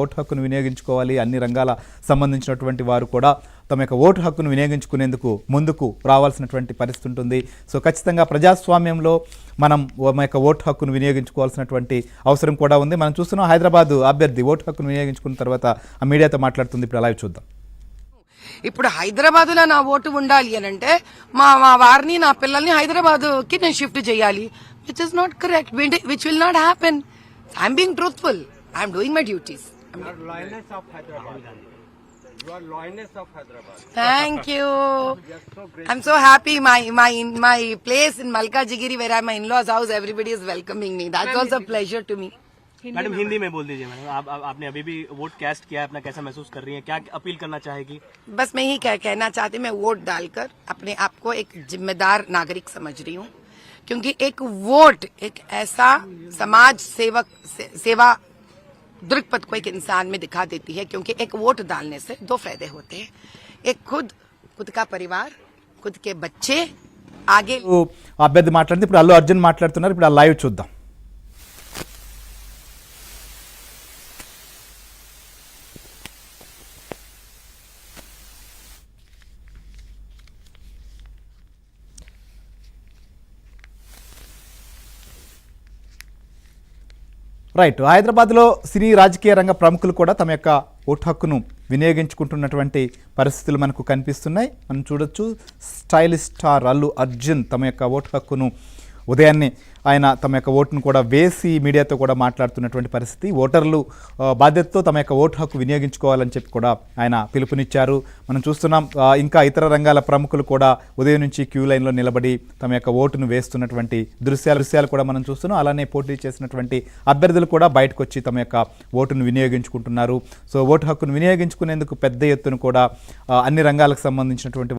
Vote హక్కును వినియోగించుకోవాలి. అన్ని రంగాల సంబంధించినటువంటి వారు కూడా తమ యొక్క ఓటు హక్కును వినియోగించుకునేందుకు ముందుకు రావాల్సినటువంటి పరిస్థితి ఉంటుంది. సో ఖచ్చితంగా ప్రజాస్వామ్యంలో మనం మన యొక్క ఓటు హక్కును వినియోగించుకోవాల్సినటువంటి అవసరం కూడా ఉంది. మనం చూస్తున్నాం హైదరాబాద్ అభ్యర్థి ఓటు హక్కును వినియోగించుకున్న తర్వాత ఆ మీడియాతో మాట్లాడుతుంది. ఇప్పుడు అలాగే చూద్దాం. ఇప్పుడు హైదరాబాద్లో నా ఓటు ఉండాలి అని అంటే మా వారిని నా పిల్లల్ని హైదరాబాద్కి నేను షిఫ్ట్ చేయాలి, which is not correct, which will not happen. I'm being truthful, I'm doing my duties. Thank you. I'm so happy. My place in Malkajgiri, where I'm my in-laws house, everybody is welcoming me. That's also a pleasure to me. Madam Hindi में बोल दीजिए madam. आपने अभी भी vote cast किया है, अपना कैसा महसूस कर रही हैं, क्या अपील करना चाहेगी? बस मैं ही कहना चाहती, मैं वोट डालकर अपने आप को एक जिम्मेदार नागरिक समझ रही हूँ, क्योंकि एक वोट एक ऐसा समाज सेवा दृक्पथ को एक इंसान में दिखा देती है. क्योंकि एक वोट डालने से दो फायदे होते हैं. एक खुद का परिवार, खुद के बच्चे आगे. అభ్యర్థి మాట్లాడింది. ఇప్పుడు అల్లు అర్జున్ మాట్లాడుతున్నారు. ఇప్పుడు ఆ లైవ్ చూద్దాం. రైట్. హైదరాబాద్లో సినీ రాజకీయ రంగ ప్రముఖులు కూడా తమ యొక్క ఓటు హక్కును వినియోగించుకుంటున్నటువంటి పరిస్థితులు మనకు కనిపిస్తున్నాయి. మనం చూడొచ్చు స్టైలిష్ స్టార్ అల్లు అర్జున్ తమ యొక్క ఓటు హక్కును ఉదయాన్నే ఆయన తమ యొక్క ఓటును కూడా వేసి మీడియాతో కూడా మాట్లాడుతున్నటువంటి పరిస్థితి. ఓటర్లు బాధ్యతతో తమ యొక్క ఓటు హక్కు వినియోగించుకోవాలని చెప్పి కూడా ఆయన పిలుపునిచ్చారు. మనం చూస్తున్నాం ఇంకా ఇతర రంగాల ప్రముఖులు కూడా ఉదయం నుంచి క్యూ లైన్లో నిలబడి తమ యొక్క ఓటును వేస్తున్నటువంటి దృశ్యాలు కూడా మనం చూస్తున్నాం. అలానే పోటీ చేసినటువంటి అభ్యర్థులు కూడా బయటకు వచ్చి తమ యొక్క ఓటును వినియోగించుకుంటున్నారు. సో ఓటు హక్కును వినియోగించుకునేందుకు పెద్ద ఎత్తున కూడా అన్ని రంగాలకు సంబంధించినటువంటి